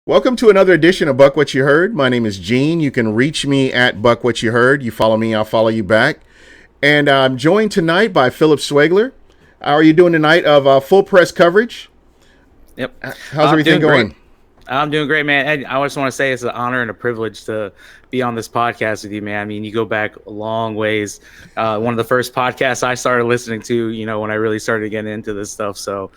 Welcome to another edition of Buck What You Heard. My name is Gene. You can reach me at Buck What You Heard. You follow me, I'll follow you back. And I'm joined tonight by Philip Swegler. How are you doing tonight of full press coverage? Yep. How's everything going? I'm doing great, man. Ed, I just want to say it's an honor and a privilege to be on this podcast with you, man. I mean, you go back a long ways. One of the first podcasts I started listening to, when I really started getting into this stuff. So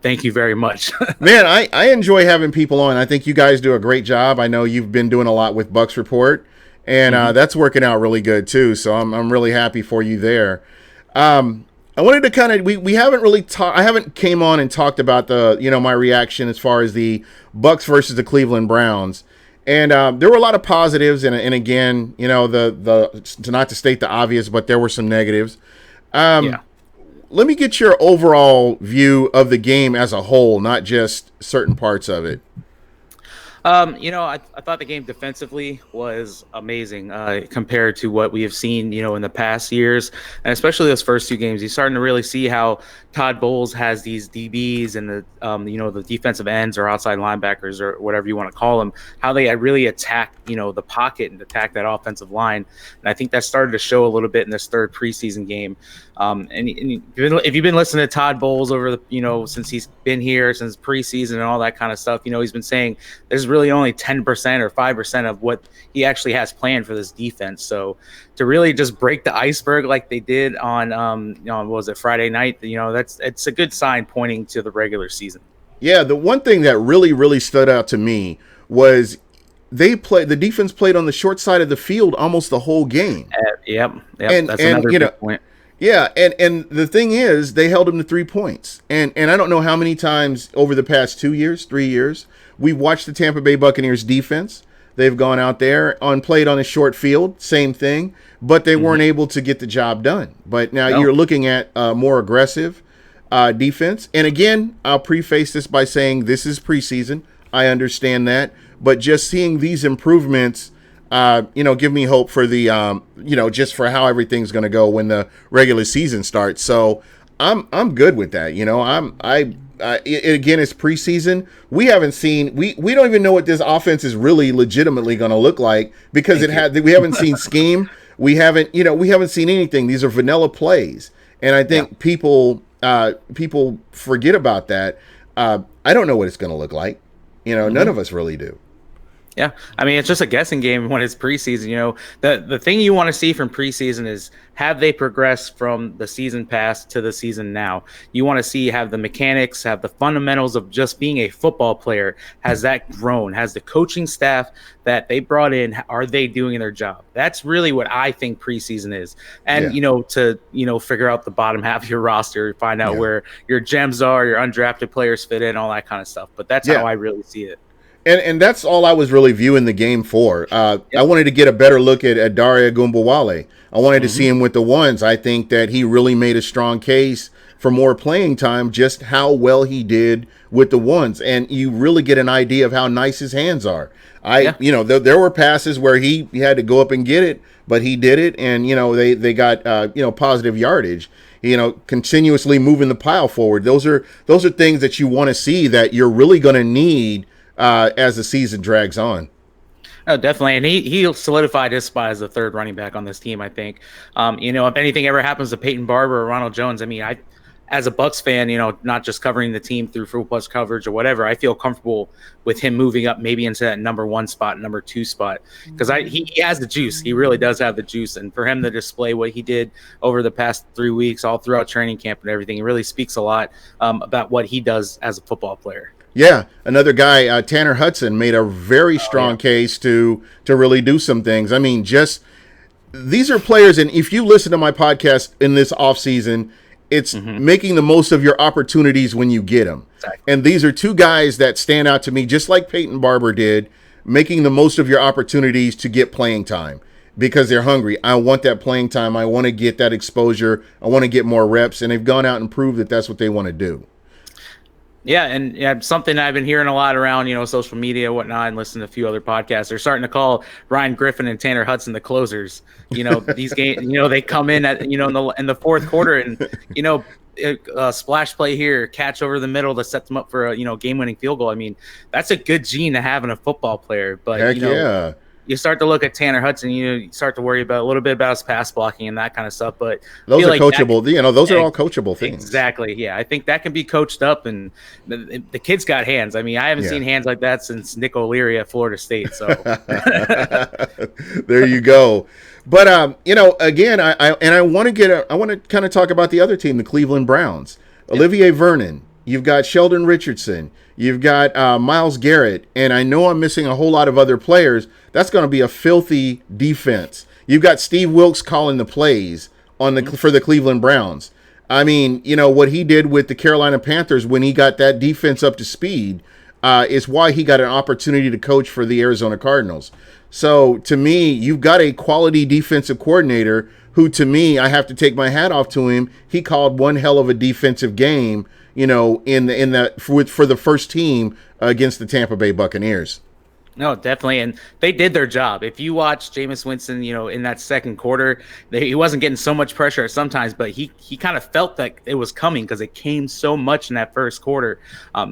thank you very much. Man, I enjoy having people on. I think you guys do a great job. I know you've been doing a lot with Bucks Report, and that's working out really good too. So I'm really happy for you there. I wanted to kind of we haven't really talked. I haven't came on and talked about the my reaction as far as the Bucks versus the Cleveland Browns, and there were a lot of positives and again the to not to state the obvious, but there were some negatives. Let me get your overall view of the game as a whole, not just certain parts of it. I thought the game defensively was amazing compared to what we have seen, in the past years, and especially those first two games. You're starting to really see how Todd Bowles has these DBs and the defensive ends or outside linebackers or whatever you want to call them, how they really attack, the pocket and attack that offensive line. And I think that started to show a little bit in this third preseason game. And if you've been listening to Todd Bowles over the, since he's been here, since preseason and all that kind of stuff, he's been saying there's really only 10% or 5% of what he actually has planned for this defense. So to really just break the iceberg like they did on, what was it, Friday night, it's a good sign pointing to the regular season. Yeah, the one thing that really stood out to me was the defense played on the short side of the field almost the whole game. Yep. That's another big point. Yeah, and the thing is, they held him to 3 points. And I don't know how many times over the past 3 years, we've watched the Tampa Bay Buccaneers defense. They've gone out there played on a short field, same thing, but they weren't able to get the job done. But now you're looking at more aggressive defense. And again, I'll preface this by saying this is preseason. I understand that. But just seeing these improvements give me hope for the, just for how everything's going to go when the regular season starts. So I'm good with that. Again, it's preseason. We haven't seen, we don't even know what this offense is really legitimately going to look like because we haven't seen scheme. We haven't seen anything. These are vanilla plays. And I think people forget about that. I don't know what it's going to look like. None of us really do. Yeah, I mean, it's just a guessing game when it's preseason. The thing you want to see from preseason is have they progressed from the season past to the season now. You want to see have the mechanics, have the fundamentals of just being a football player. Has that grown? Has the coaching staff that they brought in, are they doing their job? That's really what I think preseason is. And, to figure out the bottom half of your roster, find out where your gems are, your undrafted players fit in, all that kind of stuff. But that's how I really see it. And that's all I was really viewing the game for. I wanted to get a better look at Dare Ogunbowale. I wanted to see him with the ones. I think that he really made a strong case for more playing time, just how well he did with the ones. And you really get an idea of how nice his hands are. There were passes where he had to go up and get it, but he did it. And, they got, positive yardage. Continuously moving the pile forward. Those are things that you want to see that you're really going to need as the season drags on. Oh, definitely. And he solidified his spot as the third running back on this team, I think. If anything ever happens to Peyton Barber or Ronald Jones, I mean, as a Bucs fan, not just covering the team through Full Plus coverage or whatever, I feel comfortable with him moving up maybe into that number 1 spot, number 2 spot, because he has the juice. He really does have the juice. And for him to display what he did over the past 3 weeks, all throughout training camp and everything, it really speaks a lot about what he does as a football player. Yeah, another guy, Tanner Hudson, made a very strong case to really do some things. I mean, these are players, and if you listen to my podcast in this offseason, it's making the most of your opportunities when you get them. Exactly. And these are two guys that stand out to me, just like Peyton Barber did, making the most of your opportunities to get playing time because they're hungry. I want that playing time. I want to get that exposure. I want to get more reps, and they've gone out and proved that that's what they want to do. Yeah, and something I've been hearing a lot around, social media, whatnot, and listening to a few other podcasts. They're starting to call Ryan Griffin and Tanner Hudson the closers. These games, they come in at, in the fourth quarter, and splash play here, catch over the middle to set them up for a game-winning field goal. I mean, that's a good gene to have in a football player. But Heck yeah. you start to look at Tanner Hudson, you start to worry about a little bit about his pass blocking and that kind of stuff. But Those are coachable. Those are all coachable things. Exactly. Yeah, I think that can be coached up, and the kid's got hands. I mean, I haven't seen hands like that since Nick O'Leary at Florida State. So there you go. But again, I want to kind of talk about the other team, the Cleveland Browns. Olivier Vernon. You've got Sheldon Richardson. You've got Myles Garrett, and I know I'm missing a whole lot of other players. That's going to be a filthy defense. You've got Steve Wilks calling the plays for the Cleveland Browns. I mean, what he did with the Carolina Panthers when he got that defense up to speed is why he got an opportunity to coach for the Arizona Cardinals. So to me, you've got a quality defensive coordinator who, to me, I have to take my hat off to him. He called one hell of a defensive game, for the first team against the Tampa Bay Buccaneers. No, definitely. And they did their job. If you watch Jameis Winston, in that second quarter, he wasn't getting so much pressure sometimes, but he kind of felt that it was coming because it came so much in that first quarter.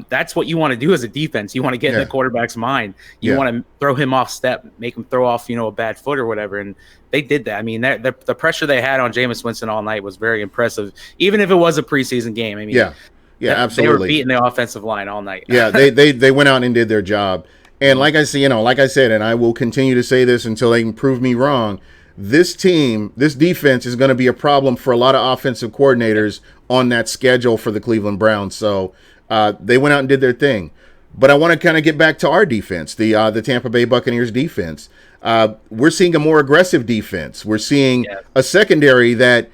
That's what you want to do as a defense. You want to get in the quarterback's mind. You want to throw him off step, make him throw off, a bad foot or whatever. And they did that. I mean, the pressure they had on Jameis Winston all night was very impressive, even if it was a preseason game. I mean, yeah, absolutely. They were beating the offensive line all night. Yeah, they went out and did their job. And like I said, and I will continue to say this until they can prove me wrong, this defense is going to be a problem for a lot of offensive coordinators on that schedule for the Cleveland Browns. So they went out and did their thing. But I want to kind of get back to our defense, the Tampa Bay Buccaneers defense. We're seeing a more aggressive defense. We're seeing a secondary that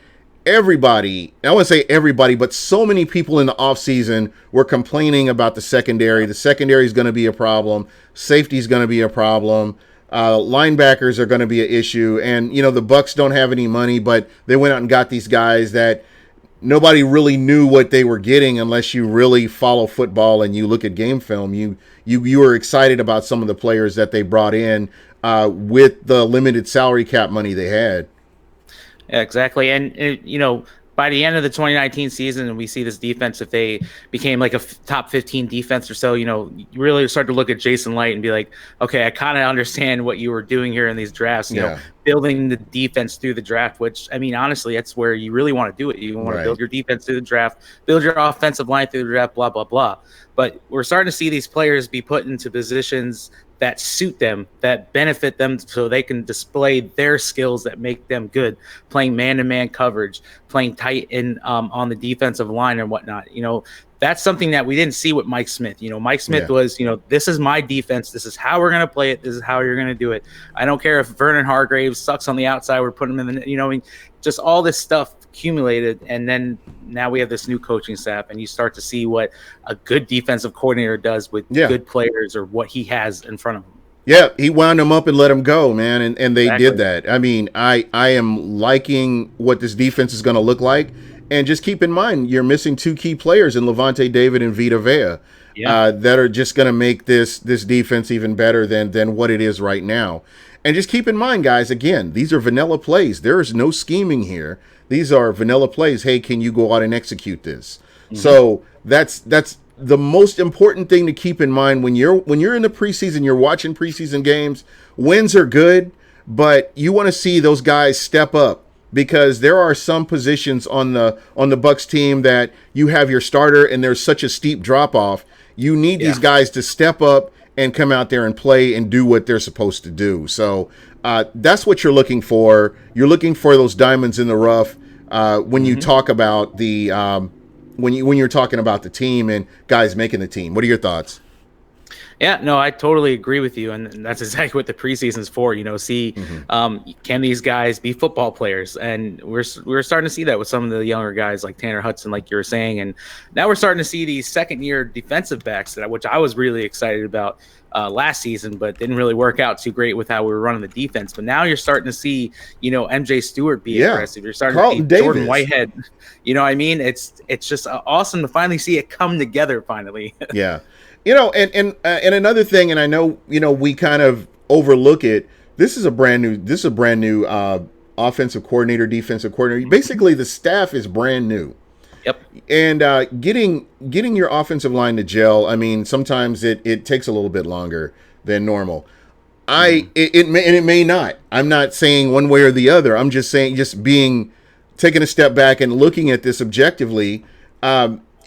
everybody, I wouldn't say everybody, but so many people in the offseason were complaining about the secondary. The secondary is going to be a problem. Safety is going to be a problem. Linebackers are going to be an issue. And, the Bucs don't have any money, but they went out and got these guys that nobody really knew what they were getting unless you really follow football and you look at game film. You were excited about some of the players that they brought in with the limited salary cap money they had. Yeah, exactly. And, by the end of the 2019 season, and we see this defense, if they became like a top 15 defense or so, you really start to look at Jason Light and be like, okay, I kind of understand what you were doing here in these drafts, building the defense through the draft, which, I mean, honestly, that's where you really want to do it. You want to build your defense through the draft, build your offensive line through the draft, blah, blah, blah. But we're starting to see these players be put into positions that suit them, that benefit them so they can display their skills that make them good, playing man-to-man coverage, playing tight in on the defensive line and whatnot. That's something that we didn't see with Mike Smith. Mike Smith was, this is my defense. This is how we're going to play it. This is how you're going to do it. I don't care if Vernon Hargraves sucks on the outside. We're putting him in the, just all this stuff accumulated. And then now we have this new coaching staff, and you start to see what a good defensive coordinator does with good players, or what he has in front of him. Yeah, he wound them up and let them go, man, and they did that. I mean, I am liking what this defense is going to look like. And just keep in mind, you're missing two key players in Levante David and Vita Vea that are just going to make this defense even better than what it is right now. And just keep in mind, guys, again, these are vanilla plays. There is no scheming here. These are vanilla plays. Hey, can you go out and execute this? Mm-hmm. So that's the most important thing to keep in mind when you're in the preseason, you're watching preseason games. Wins are good, but you want to see those guys step up. Because there are some positions on the Bucs team that you have your starter and there's such a steep drop off. You need these guys to step up and come out there and play and do what they're supposed to do. So that's what you're looking for. You're looking for those diamonds in the rough when you talk about the when you're talking about the team and guys making the team. What are your thoughts? Yeah, no, I totally agree with you, and that's exactly what the preseason is for. Can these guys be football players? And we're starting to see that with some of the younger guys like Tanner Hudson, like you were saying, and now we're starting to see these second-year defensive backs, which I was really excited about last season, but didn't really work out too great with how we were running the defense. But now you're starting to see, MJ Stewart be aggressive. You're starting Carlton to see Davis. Jordan Whitehead. You know what I mean? It's just awesome to finally see it come together finally. Yeah. And another thing, and I know, we kind of overlook it. This is a brand new offensive coordinator, defensive coordinator. Basically, the staff is brand new. Yep. And getting your offensive line to gel. I mean, sometimes it takes a little bit longer than normal. It may not. I'm not saying one way or the other. I'm just saying, just being taking a step back and looking at this objectively.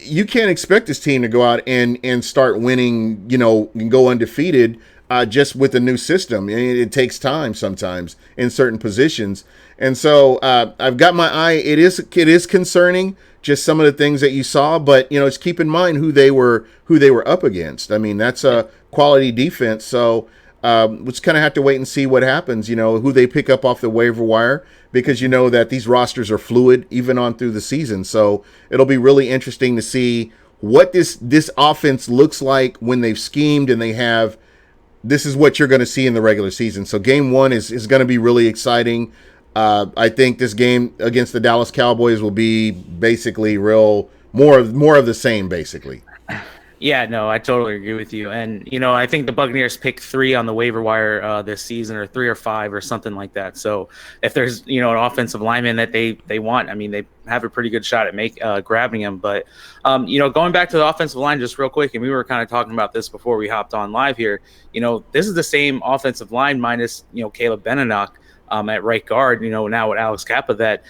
You can't expect this team to go out and start winning, and go undefeated just with a new system. It takes time sometimes in certain positions. And so I've got my eye. It is concerning, just some of the things that you saw, but just keep in mind who they were up against. I mean, that's a quality defense. So we just kind of have to wait and see what happens. Who they pick up off the waiver wire, because that these rosters are fluid even on through the season. So it'll be really interesting to see what this offense looks like when they've schemed and they have. This is what you're going to see in the regular season. So game one is going to be really exciting. I think this game against the Dallas Cowboys will be basically more of the same, basically. Yeah, no, I totally agree with you. And, I think the Buccaneers picked 3 on the waiver wire this season, or 3 or 5 or something like that. So if there's, an offensive lineman that they want, I mean, they have a pretty good shot at grabbing him. But, going back to the offensive line just real quick, and we were kind of talking about this before we hopped on live here, this is the same offensive line minus, Caleb Benenoch at right guard, now with Alex Kappa, that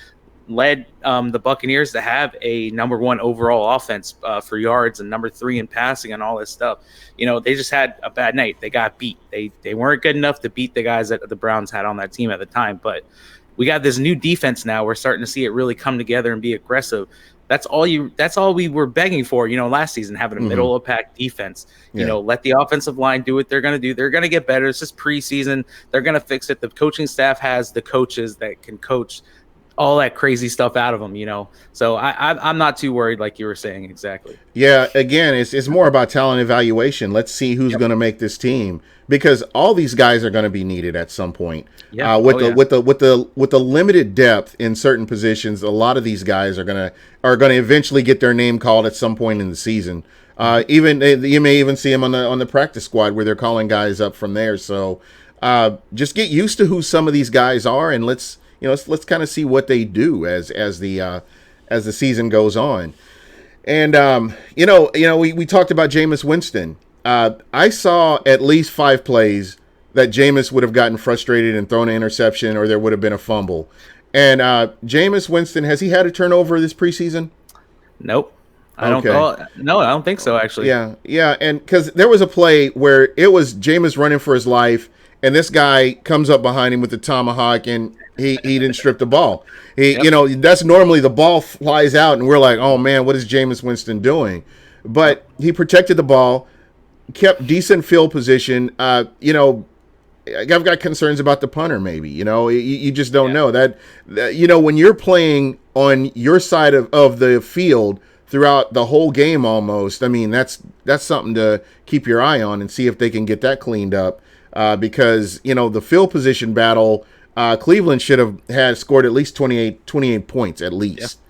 led the Buccaneers to have a number 1 overall offense for yards and number 3 in passing and all this stuff. They just had a bad night. They got beat. They weren't good enough to beat the guys that the Browns had on that team at the time. But we got this new defense now. We're starting to see it really come together and be aggressive. That's all we were begging for, last season, having a middle of pack defense. Let the offensive line do what they're going to do. They're going to get better. It's just preseason. They're going to fix it. The coaching staff has the coaches that can coach all that crazy stuff out of them, So I'm not too worried, like you were saying. Exactly. Yeah. Again, it's more about talent evaluation. Let's see who's going to make this team, because all these guys are going to be needed at some point. Yeah. With the limited depth in certain positions, a lot of these guys are going to eventually get their name called at some point in the season. Even you may even see them on the practice squad where they're calling guys up from there. So just get used to who some of these guys are, and let's kind of see what they do as the season goes on. And we talked about Jameis Winston. I saw at least 5 plays that Jameis would have gotten frustrated and thrown an interception, or there would have been a fumble. And Jameis Winston, has he had a turnover this preseason? Nope. I don't think so, actually. Yeah, and because there was a play where it was Jameis running for his life, and this guy comes up behind him with the tomahawk, and he didn't strip the ball. That's normally the ball flies out, and we're like, oh man, what is Jameis Winston doing? But he protected the ball, kept decent field position. I've got concerns about the punter. Maybe you just don't know that. When you're playing on your side of the field throughout the whole game, almost. I mean, that's something to keep your eye on and see if they can get that cleaned up. Because the field position battle, Cleveland should have had scored at least 28 points at least.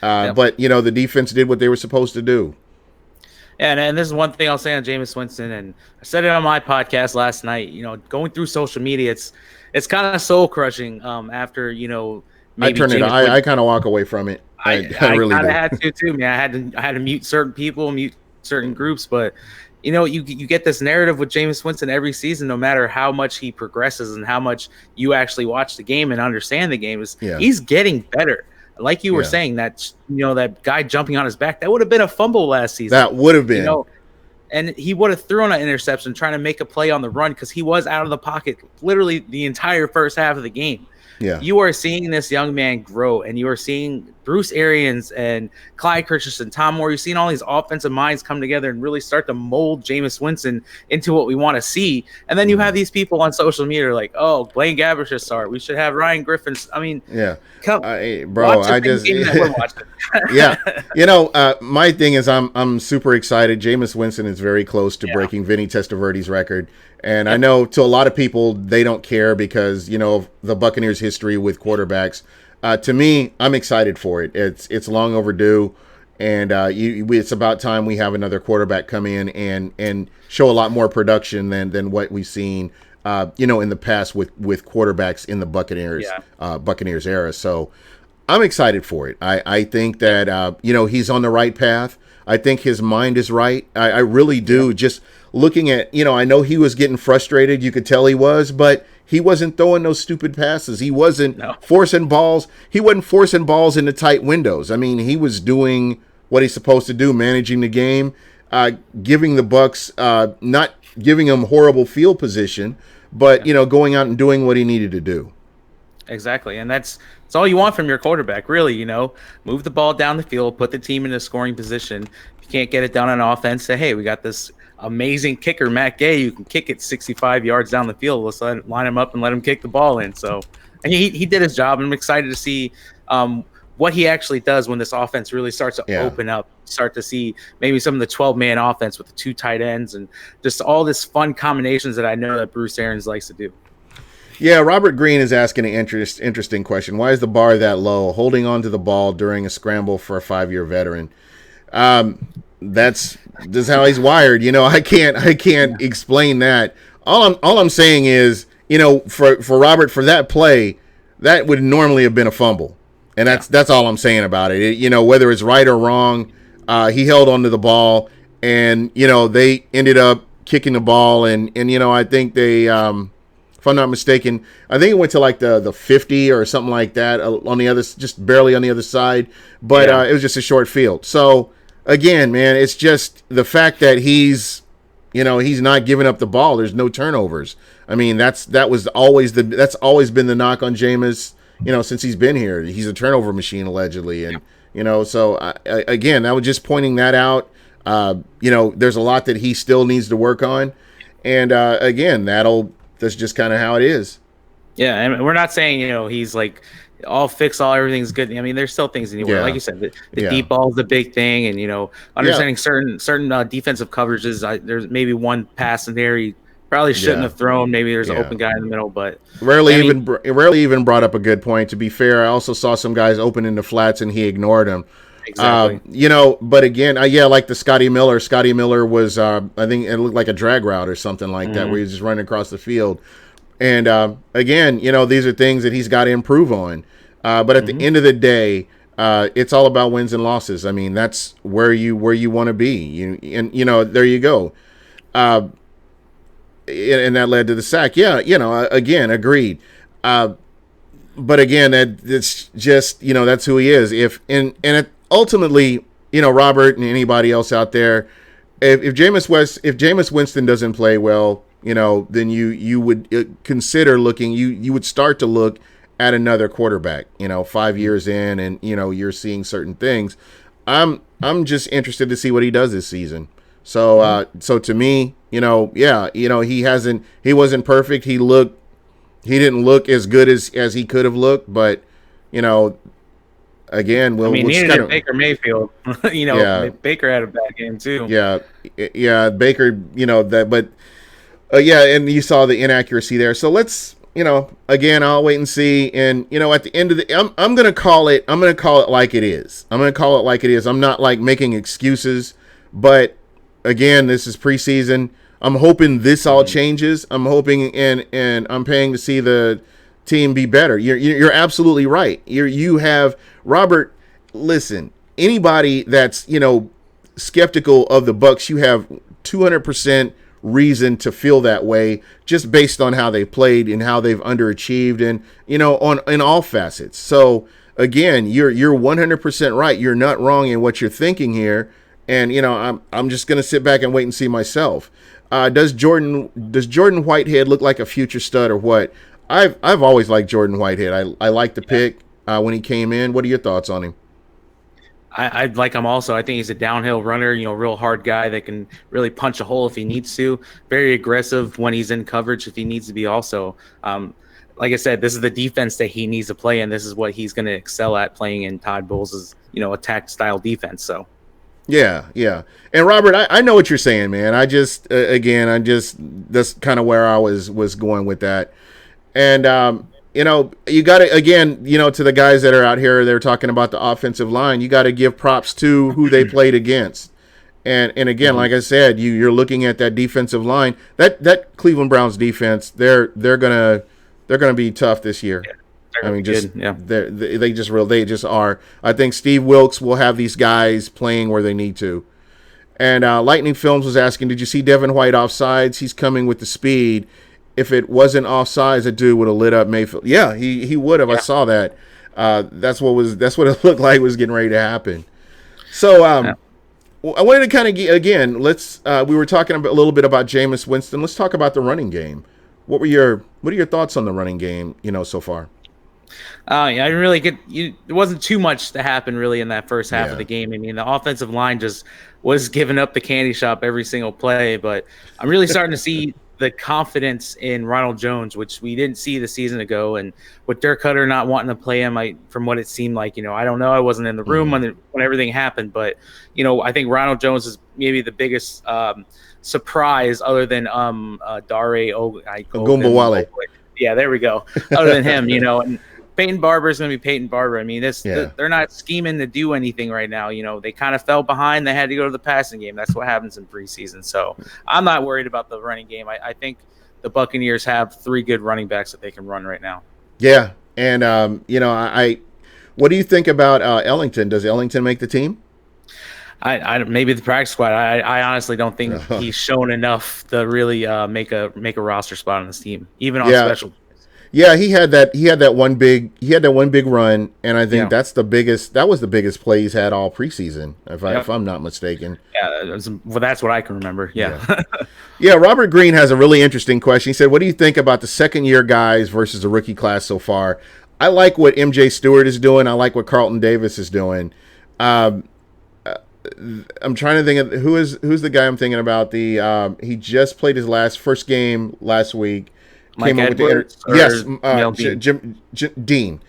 But the defense did what they were supposed to do. And this is one thing I'll say on Jameis Winston, and I said it on my podcast last night. Going through social media, it's kind of soul crushing. After maybe I kind of walk away from it. I really kind of had to too, man. I had to mute certain people, mute certain groups, but you get this narrative with Jameis Winston every season, no matter how much he progresses and how much you actually watch the game and understand the game, he's getting better. Like you were saying, that that guy jumping on his back, that would have been a fumble last season. That would have been. And he would have thrown an interception trying to make a play on the run, because he was out of the pocket literally the entire first half of the game. Yeah. You are seeing this young man grow, and you are seeing Bruce Arians and Clyde Christensen, Tom Moore. You're seeing all these offensive minds come together and really start to mold Jameis Winston into what we want to see. And then you have these people on social media like, oh, Blaine Gabbert should start. We should have Ryan Griffin. I mean, yeah, bro, I just my thing is I'm super excited. Jameis Winston is very close to breaking Vinny Testaverde's record. And I know to a lot of people, they don't care because, of the Buccaneers' history with quarterbacks. To me, I'm excited for it. It's long overdue. And it's about time we have another quarterback come in and show a lot more production than what we've seen, in the past with quarterbacks in the Buccaneers era. So I'm excited for it. I think that he's on the right path. I think his mind is right. I really do. Just looking at, I know he was getting frustrated. You could tell he was, but he wasn't throwing those stupid passes. He wasn't forcing balls. He wasn't forcing balls into tight windows. I mean, he was doing what he's supposed to do, managing the game, giving the Bucks, not giving them horrible field position, but going out and doing what he needed to do. Exactly, and that's all you want from your quarterback, really. Move the ball down the field, put the team in a scoring position. If you can't get it done on offense, say, hey, we got this amazing kicker, Matt Gay. You can kick it 65 yards down the field. Let's line him up and let him kick the ball in. So, and he did his job. I'm excited to see what he actually does when this offense really starts to open up. Start to see maybe some of the 12-man offense with the 2 tight ends and just all this fun combinations that I know that Bruce Arians likes to do. Yeah, Robert Green is asking an interesting question. Why is the bar that low? Holding on to the ball during a scramble for a 5-year veteran. That's how he's wired. I can't explain that. All I'm saying is, for Robert, for that play, that would normally have been a fumble, and that's all I'm saying about it. Whether it's right or wrong, he held onto the ball, and they ended up kicking the ball, and I think they. If I'm not mistaken, I think it went to like the 50 or something like that on the other, just barely on the other side. But it was just a short field. So again, man, it's just the fact that he's not giving up the ball. There's no turnovers. I mean, that's always been the knock on Jameis. Since he's been here, he's a turnover machine allegedly, and So again, I was just pointing that out. There's a lot that he still needs to work on, and again, that's just kind of how it is. Yeah, and we're not saying, he's like all fix, everything's good. I mean, there's still things anywhere. Like you said, the deep ball is the big thing, and understanding certain defensive coverages. There's maybe one pass in there he probably shouldn't have thrown. Maybe there's an open guy in the middle, but rarely even brought up a good point. To be fair, I also saw some guys open in the flats and he ignored them. Exactly. But again, like the Scotty Miller. Scotty Miller was, I think it looked like a drag route or something like that, where he's just running across the field. And again, these are things that he's got to improve on. But at the end of the day, it's all about wins and losses. I mean, that's where you want to be. There you go. And that led to the sack. Yeah, again, agreed. But again, it's just that's who he is. Ultimately, Robert and anybody else out there, if Jameis Winston doesn't play well, then you would consider looking. You would start to look at another quarterback. 5 years in, and you're seeing certain things. I'm just interested to see what he does this season. So to me, he wasn't perfect. He didn't look as good as he could have looked, but again, neither Baker Mayfield. Baker had a bad game too. Yeah, Baker. But and you saw the inaccuracy there. So let's, again, I'll wait and see. And at the end of I'm gonna call it. I'm gonna call it like it is. I'm not like making excuses, but again, this is preseason. I'm hoping this all changes. I'm hoping and I'm paying to see the team be better. You're absolutely right. You have Robert. Listen, anybody that's skeptical of the Bucks, you have 200% reason to feel that way, just based on how they played and how they've underachieved, and in all facets. So again, you're 100% right. You're not wrong in what you're thinking here, and I'm just gonna sit back and wait and see myself. Does Jordan Whitehead look like a future stud or what? I've always liked Jordan Whitehead. I like the pick when he came in. What are your thoughts on him? I like him also. I think he's a downhill runner, real hard guy that can really punch a hole if he needs to. Very aggressive when he's in coverage if he needs to be also. Like I said, this is the defense that he needs to play in. This is what he's going to excel at, playing in Todd Bowles' attack style defense. So. Yeah. And Robert, I know what you're saying, man. That's kind of where I was going with that. And you got to, again, to the guys that are out here, they're talking about the offensive line. You got to give props to who they played against. And again, like I said, you're looking at that defensive line. That Cleveland Browns defense, they're gonna be tough this year. I mean, They're just good, yeah. they just are. I think Steve Wilkes will have these guys playing where they need to. And Lightning Films was asking, did you see Devin White offsides? He's coming with the speed. If it wasn't offsides, that dude would have lit up Mayfield. Yeah, he would have. Yeah. I saw that. That's what it looked like was getting ready to happen. So I wanted to kind of again. We were talking a little bit about Jameis Winston. Let's talk about the running game. What are your thoughts on the running game? So far. Yeah, I didn't really there wasn't too much to happen really in that first half of the game. I mean, the offensive line just was giving up the candy shop every single play, but I'm really starting to see the confidence in Ronald Jones, which we didn't see the season ago. And with Dirk Cutter not wanting to play him, from what it seemed like, I don't know, I wasn't in the room when everything happened, but I think Ronald Jones is maybe the biggest surprise other than Dare Ogunbowale. Yeah, there we go. Other than him, and Peyton Barber is going to be Peyton Barber. I mean, they're not scheming to do anything right now. They kind of fell behind. They had to go to the passing game. That's what happens in preseason. So I'm not worried about the running game. I think the Buccaneers have 3 good running backs that they can run right now. Yeah, and what do you think about Ellington? Does Ellington make the team? I maybe the practice squad. I honestly don't think he's shown enough to really make a roster spot on this team, even on special. Yeah, he had that one big run, and I think that was the biggest play he's had all preseason, if I'm not mistaken. Yeah, that's what I can remember. Yeah. Yeah, Robert Green has a really interesting question. He said, "What do you think about the second-year guys versus the rookie class so far?" I like what MJ Stewart is doing. I like what Carlton Davis is doing. I'm trying to think of who's the guy I'm thinking about. He just played his first game last week. Mike Edwards? Yes, Jim Dean.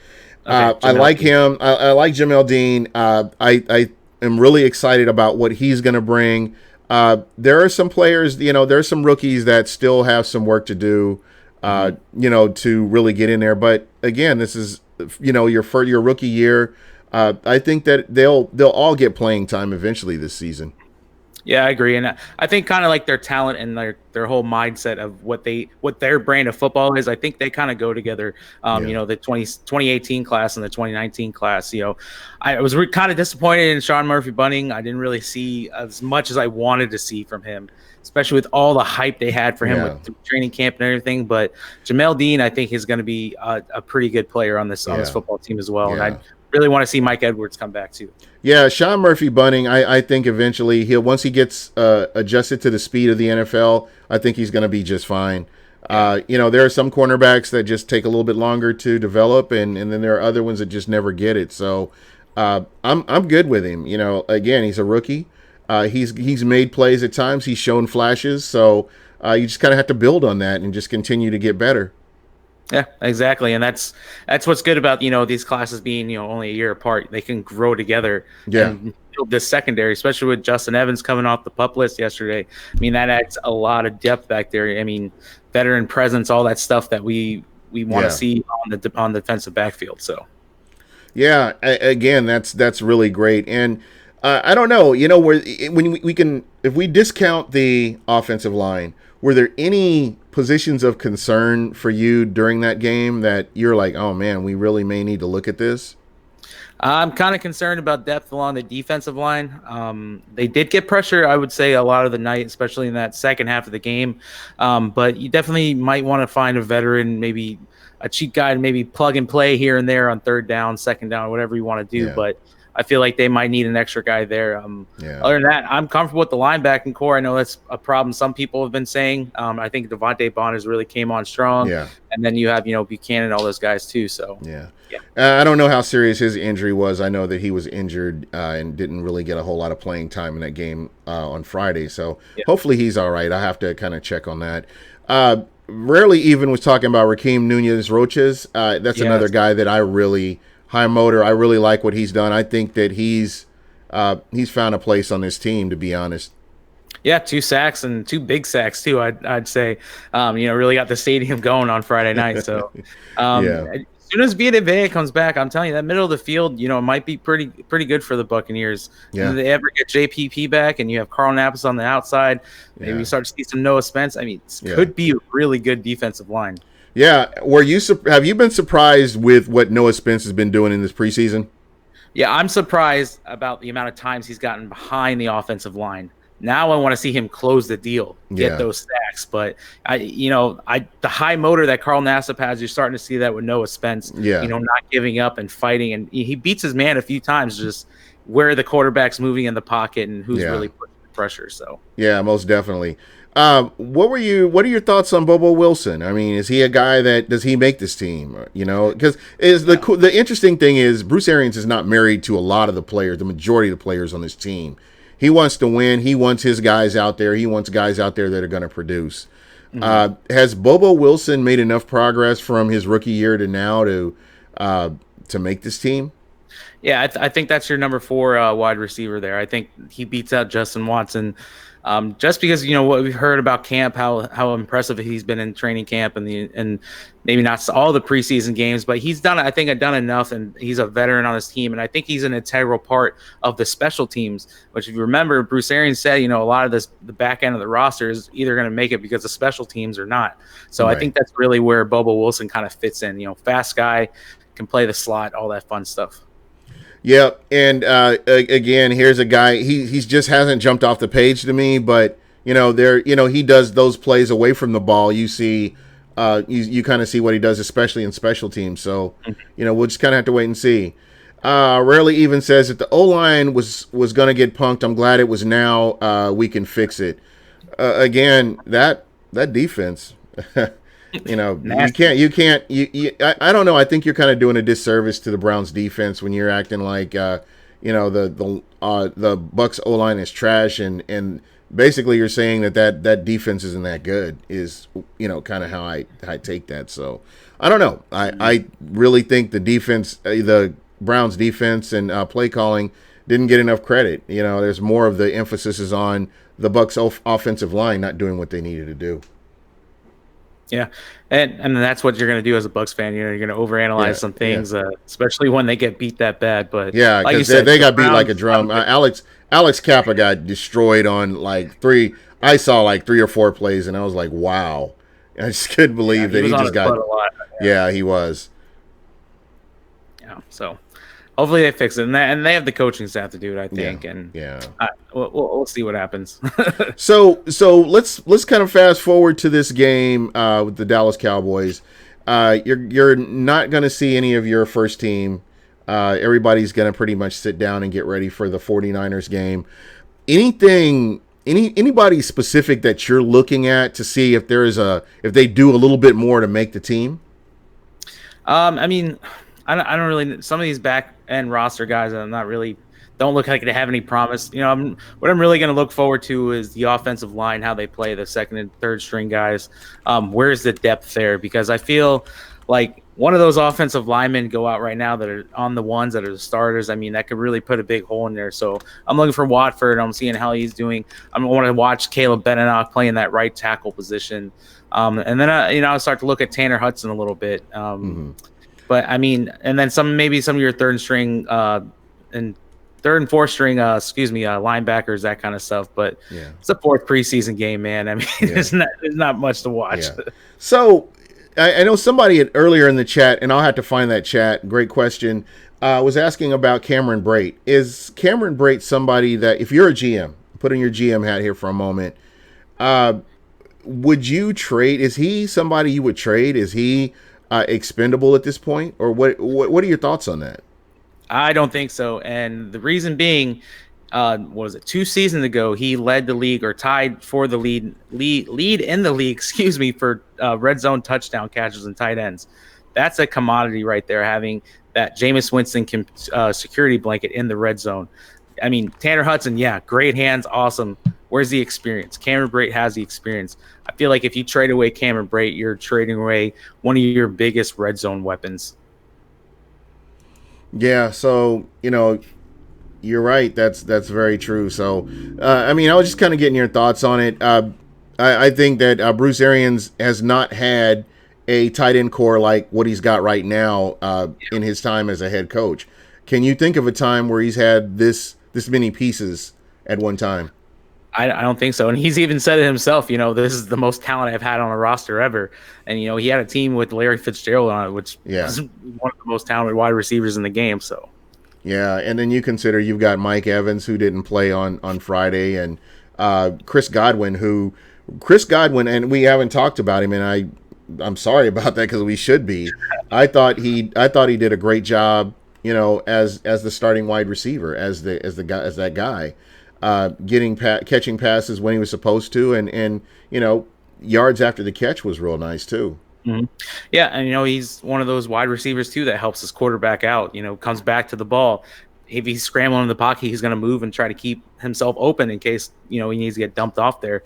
Okay, I like him. I like Jamel Dean. I am really excited about what he's going to bring. There are some players, there are some rookies that still have some work to do, to really get in there. But again, this is, your rookie year. I think that they'll all get playing time eventually this season. Yeah, I agree, and I think kind of like their talent and their whole mindset of what their brand of football is. I think they kind of go together. The 2018 class and the 2019 class. I was kind of disappointed in Sean Murphy-Bunting. I didn't really see as much as I wanted to see from him, especially with all the hype they had for him with training camp and everything. But Jamel Dean, I think, is going to be a pretty good player on this football team as well, and I really want to see Mike Edwards come back too. Yeah, Sean Murphy-Bunting, I think eventually once he gets adjusted to the speed of the NFL, I think he's going to be just fine. There are some cornerbacks that just take a little bit longer to develop, and then there are other ones that just never get it. So I'm good with him. Again, he's a rookie. He's made plays at times. He's shown flashes. So you just kind of have to build on that and just continue to get better. Yeah, exactly, and that's what's good about these classes being only a year apart. They can grow together and build this secondary, especially with Justin Evans coming off the PUP list yesterday. I mean, that adds a lot of depth back there. I mean, veteran presence, all that stuff that we want to see on the defensive backfield. So, yeah, again, that's really great, and I don't know, when we can, if we discount the offensive line, were there any positions of concern for you during that game that you're like, oh man, we really may need to look at this? I'm kind of concerned about depth along the defensive line. They did get pressure, I would say, a lot of the night, especially in that second half of the game. But you definitely might want to find a veteran, maybe a cheat guy to maybe plug and play here and there on third down, second down, whatever you want to do. But I feel like they might need an extra guy there. Other than that, I'm comfortable with the linebacking core. I know that's a problem some people have been saying. I think Devontae Bond really came on strong. Yeah. And then you have, Buchanan, all those guys too. So I don't know how serious his injury was. I know that he was injured and didn't really get a whole lot of playing time in that game on Friday. So hopefully he's all right. I have to kind of check on that. Rarely even was talking about Rakeem Nunez-Roches. That's another guy that I really – high motor. I really like what he's done. I think that he's found a place on this team, to be honest. Yeah, 2 sacks and 2 big sacks too. I'd say, really got the stadium going on Friday night. So, as soon as Vita Vea comes back, I'm telling you, that middle of the field, it might be pretty good for the Buccaneers. Yeah. If they ever get JPP back, and you have Carl Nappus on the outside, maybe you start to see some Noah Spence. I mean, it could be a really good defensive line. Yeah, have you been surprised with what Noah Spence has been doing in this preseason? Yeah, I'm surprised about the amount of times he's gotten behind the offensive line. Now I want to see him close the deal, get Yeah, those sacks. But the high motor that Carl Nassib has, you're starting to see that with Noah Spence. yeah, Not giving up and fighting, and he beats his man a few times. Just where the quarterback's moving in the pocket and who's yeah, really pushing the pressure. So yeah, most definitely. What are your thoughts on Bobo Wilson? I mean, is he a guy that does he make this team? Because is the interesting thing is Bruce Arians is not married to a lot of the players, the majority of the players on this team. He wants to win. He wants his guys out there. He wants guys out there that are going to produce. Has Bobo Wilson made enough progress from his rookie year to now to make this team? yeah, I think that's your number 4 wide receiver there. I think he beats out Justin Watson. Just because what we've heard about camp, how impressive he's been in training camp and maybe not all the preseason games, but he's done enough, and he's a veteran on his team, and I think he's an integral part of the special teams. Which, if you remember, Bruce Arians said a lot of the back end of the roster is either going to make it because of special teams or not. So Right. I think that's really where Bobo Wilson kind of fits in. Fast guy, can play the slot, all that fun stuff. Yep, and again, here's a guy. He's just hasn't jumped off the page to me, but he does those plays away from the ball. You see, you kind of see what he does, especially in special teams. So, we'll just kind of have to wait and see. Rarely even says that the O line was going to get punked. I'm glad it was now. We can fix it. Again, that defense. I don't know. I think you're kind of doing a disservice to the Browns defense when you're acting like, the Bucks O line is trash, and basically you're saying that defense isn't that good is, kind of how I take that. So I don't know. I really think the Browns defense and play calling didn't get enough credit. There's more of the emphasis is on the Bucks offensive line not doing what they needed to do. Yeah, and that's what you're going to do as a Bucks fan. You're going to overanalyze some things, especially when they get beat that bad. But yeah, like because they got beat like a drum. Alex Kappa got destroyed on like three. I saw like 3 or 4 plays, and I was like, wow. I just couldn't believe that he just got. A lot. Yeah, he was. Yeah, so hopefully they fix it, and they have the coaching staff to do it, I think. Yeah. And Yeah. We'll see what happens. So let's kind of fast forward to this game with the Dallas Cowboys. You're not going to see any of your first team. Everybody's going to pretty much sit down and get ready for the 49ers game. Anybody specific that you're looking at to see if if they do a little bit more to make the team? I mean, I don't really. Some of these back end roster guys, don't look like they have any promise. What I'm really going to look forward to is the offensive line, how they play the second and third string guys. Where's the depth there? Because I feel like one of those offensive linemen go out right now that are on the ones that are the starters. I mean, that could really put a big hole in there. So I'm looking for Watford. I'm seeing how he's doing. I want to watch Caleb Benenoch play in that right tackle position. And then I'll start to look at Tanner Hudson a little bit. But I mean, and then maybe some of your third string and third and fourth string, linebackers, that kind of stuff. But it's a 4th preseason game, man. I mean, there's not much to watch. Yeah. So I know somebody earlier in the chat, and I'll have to find that chat. Great question. Was asking about Cameron Brate. Is Cameron Brate somebody that, if you're a GM, put in your GM hat here for a moment, would you trade? Is he somebody you would trade? Is he expendable at this point, or what are your thoughts on that? I don't think so, and the reason being, what was it, 2 seasons ago he led the league, or tied for the lead in the league, for red zone touchdown catches and tight ends. That's a commodity right there, having that Jameis Winston security blanket in the red zone. I mean, Tanner Hudson, great hands, awesome. Where's the experience? Cameron Brate has the experience. I feel like if you trade away Cameron Brate, you're trading away one of your biggest red zone weapons. Yeah, so you're right. That's very true. So, I mean, I was just kind of getting your thoughts on it. I think that Bruce Arians has not had a tight end core like what he's got right now in his time as a head coach. Can you think of a time where he's had this many pieces at one time? I don't think so. And he's even said it himself, this is the most talent I've had on a roster ever. And, he had a team with Larry Fitzgerald on it, which Yeah. is one of the most talented wide receivers in the game. So, Yeah, and then you consider you've got Mike Evans, who didn't play on Friday, and Chris Godwin, and we haven't talked about him, and I'm sorry about that because we should be. I thought he did a great job, as the starting wide receiver, as that guy, catching passes when he was supposed to, and yards after the catch was real nice too. mhm. Yeah. And, he's one of those wide receivers, too, that helps his quarterback out, comes back to the ball. If he's scrambling in the pocket, he's going to move and try to keep himself open in case, he needs to get dumped off there.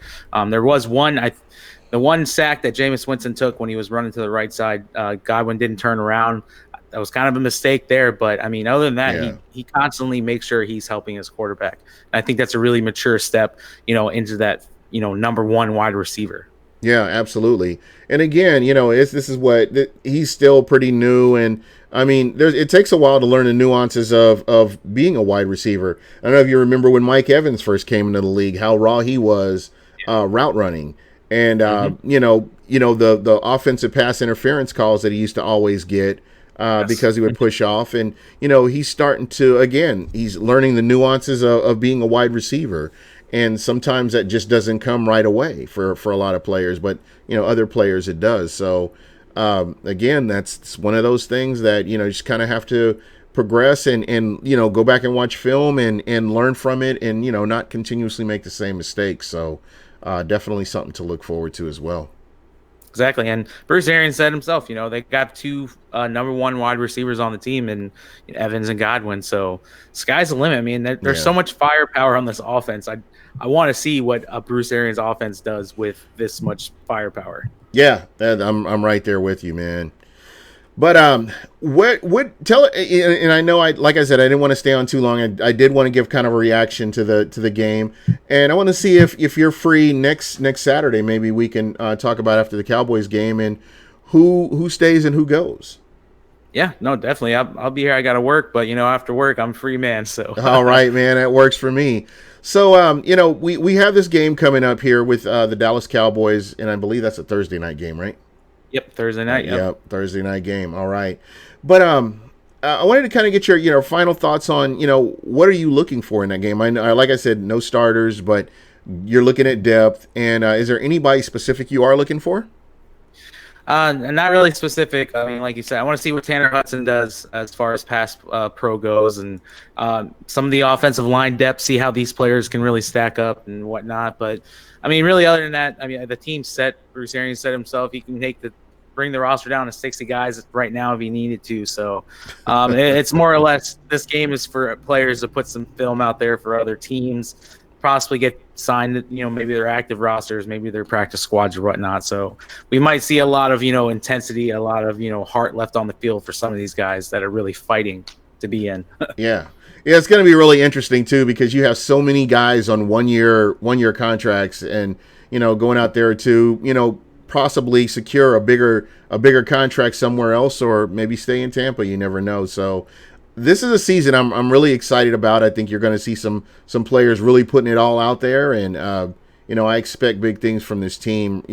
There was the one sack that Jameis Winston took when he was running to the right side. Godwin didn't turn around. That was kind of a mistake there. But, I mean, other than that, Yeah. he constantly makes sure he's helping his quarterback. And I think that's a really mature step, into that, number one wide receiver. Yeah, absolutely. And again, this is he's still pretty new, and I mean, it takes a while to learn the nuances of being a wide receiver. I don't know if you remember when Mike Evans first came into the league, how raw he was route running, and the offensive pass interference calls that he used to always get. Because he would push off, and he's starting to, again, he's learning the nuances of being a wide receiver, and sometimes that just doesn't come right away for a lot of players, but other players it does. So again, that's one of those things that you just kind of have to progress and go back and watch film and learn from it, and not continuously make the same mistakes. So definitely something to look forward to as well. Exactly. And Bruce Arians said himself, they got two number one wide receivers on the team, and Evans and Godwin. So sky's the limit. I mean, there's so much firepower on this offense. I want to see what a Bruce Arians offense does with this much firepower. Yeah, I'm right there with you, man. But what tell, and I know, like I said, I didn't want to stay on too long. I did want to give kind of a reaction to the game, and I want to see if you're free next Saturday. Maybe we can talk about after the Cowboys game and who stays and who goes. Yeah, no, definitely. I'll be here. I got to work, but after work, I'm free, man. So All right, man, that works for me. So we have this game coming up here with the Dallas Cowboys, and I believe that's a Thursday night game, right? Yep, Thursday night. Yep, Thursday night game. All right, but I wanted to kind of get your final thoughts on what are you looking for in that game? I know, like I said, no starters, but you're looking at depth. And is there anybody specific you are looking for? Not really specific. I mean, like you said, I want to see what Tanner Hudson does as far as pass pro goes, and some of the offensive line depth. See how these players can really stack up and whatnot. But I mean, really, other than that, I mean, the team's set. Bruce Arians said himself he can bring the roster down to 60 guys right now if he needed to. So it's more or less this game is for players to put some film out there for other teams, possibly get signed, maybe their active rosters, maybe their practice squads or whatnot. So we might see a lot of, intensity, a lot of, heart left on the field for some of these guys that are really fighting to be in. Yeah. Yeah, it's going to be really interesting too, because you have so many guys on one year contracts, and going out there to possibly secure a bigger contract somewhere else, or maybe stay in Tampa. You never know. So this is a season I'm really excited about. I think you're going to see some players really putting it all out there, and I expect big things from this team.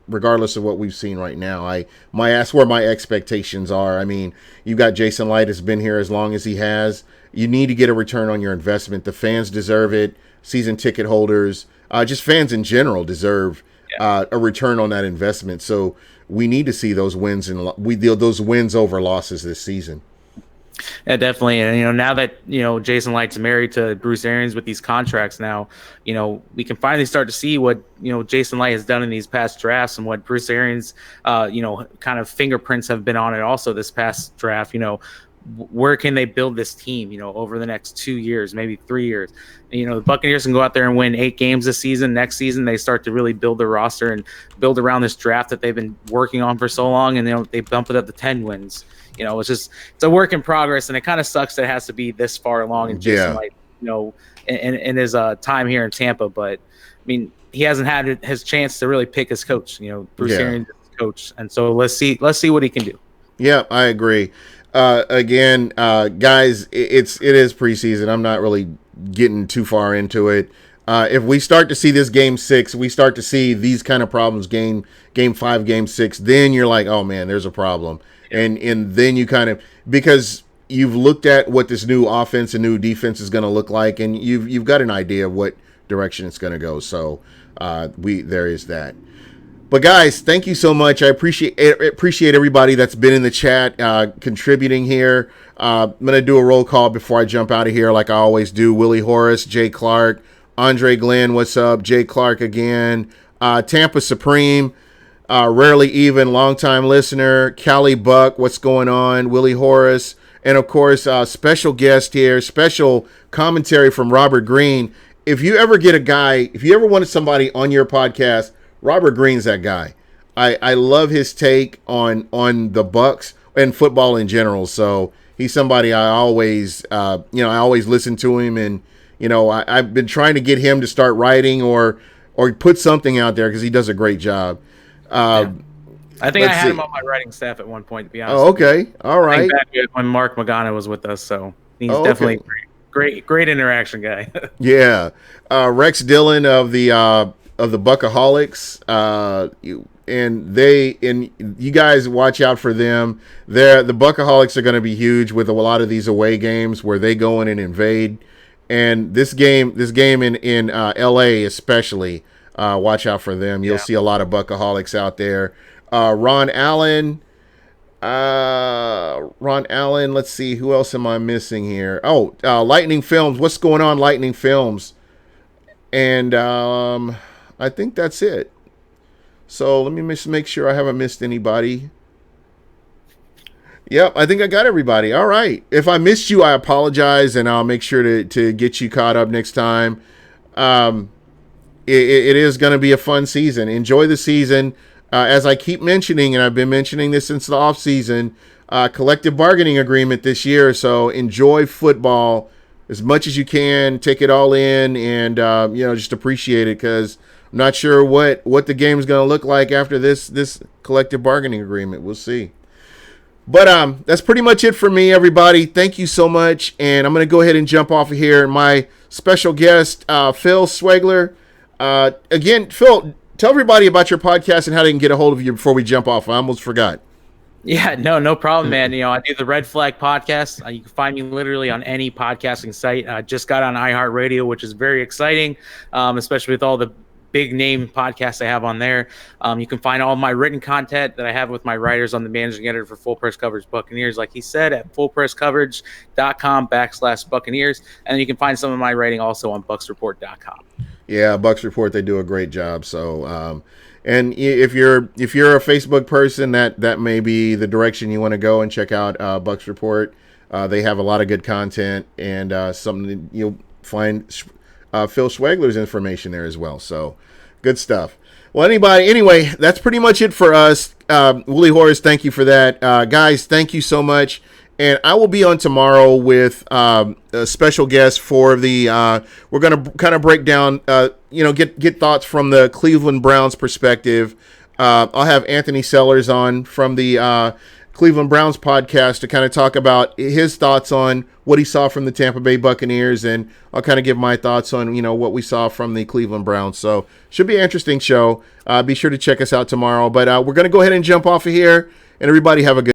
Regardless of what we've seen right now, that's where my expectations are. I mean, you've got Jason Light has been here as long as he has. You need to get a return on your investment. The fans deserve it. Season ticket holders, just fans in general, deserve a return on that investment. So we need to see those wins those wins over losses this season. Yeah, definitely. And, now that, Jason Light's married to Bruce Arians with these contracts now, we can finally start to see what, Jason Light has done in these past drafts, and what Bruce Arians, kind of fingerprints have been on it also this past draft. Where can they build this team, over the next 2 years, maybe 3 years? The Buccaneers can go out there and win 8 games this season. Next season, they start to really build their roster and build around this draft that they've been working on for so long, and they bump it up to 10 wins. It's a work in progress, and it kind of sucks that it has to be this far along in Jason Light, in his time here in Tampa. But I mean, he hasn't had his chance to really pick his coach. Bruce Arians is his coach, and so let's see what he can do. Yeah, I agree. Again, guys, it is preseason. I'm not really getting too far into it. If we start to see this game 6, we start to see these kind of problems game 5, game 6, then you're like, oh man, there's a problem. And then you kind of, because you've looked at what this new offense and new defense is going to look like, and you've got an idea of what direction it's going to go. So there is that. But guys, thank you so much. I appreciate everybody that's been in the chat contributing here. I'm going to do a roll call before I jump out of here like I always do. Willie Horace, Jay Clark, Andre Glenn, what's up? Jay Clark again. Tampa Supreme, Rarely Even, longtime listener. Callie Buck, what's going on? Willie Horace. And, of course, special guest here, special commentary from Robert Greene. If you ever wanted somebody on your podcast, Robert Greene's that guy. I love his take on the Bucks and football in general. So he's somebody I always listen to him, and I've been trying to get him to start writing or put something out there because he does a great job. I think I had him on my writing staff at one point, to be honest. Oh, okay, all right. Back when Mark Magana was with us, so he's definitely great interaction guy. Yeah, Rex Dillon of the Buckaholics, and you guys watch out for them. The Buckaholics are going to be huge with a lot of these away games where they go in and invade. And this game in LA especially, watch out for them. You'll see a lot of Buckaholics out there. Ron Allen. Let's see, who else am I missing here? Oh, Lightning Films. What's going on, Lightning Films? And I think that's it. So let me just make sure I haven't missed anybody. Yep, I think I got everybody. All right. If I missed you, I apologize, and I'll make sure to get you caught up next time. It is going to be a fun season. Enjoy the season. As I keep mentioning, and I've been mentioning this since the offseason, collective bargaining agreement this year. So enjoy football as much as you can. Take it all in, and just appreciate it, because I'm not sure what the game is going to look like after this collective bargaining agreement. We'll see. But that's pretty much it for me, everybody. Thank you so much, and I'm going to go ahead and jump off of here. My special guest, Phil Swegler. Again, Phil, tell everybody about your podcast and how they can get a hold of you before we jump off. I almost forgot. Yeah, no problem, man. I do the Red Flag podcast. You can find me literally on any podcasting site. I just got on iHeartRadio, which is very exciting, especially with all the big name podcasts I have on there. You can find all my written content that I have with my writers on the managing editor for Full Press Coverage Buccaneers, like he said, at fullpresscoverage.com/Buccaneers. And you can find some of my writing also on bucksreport.com. Yeah, Bucks Report, they do a great job. So, and if you're a Facebook person, that may be the direction you want to go and check out Bucks Report. They have a lot of good content, and something you'll find Phil Swegler's information there as well. So, good stuff. Well, anyway, that's pretty much it for us. Willie Horace, thank you for that. Guys, thank you so much. And I will be on tomorrow with a special guest for the we're going to kind of break down, get thoughts from the Cleveland Browns perspective. I'll have Anthony Sellers on from the Cleveland Browns podcast to kind of talk about his thoughts on what he saw from the Tampa Bay Buccaneers, and I'll kind of give my thoughts on, what we saw from the Cleveland Browns. So should be an interesting show. Be sure to check us out tomorrow. But we're going to go ahead and jump off of here, and everybody have a good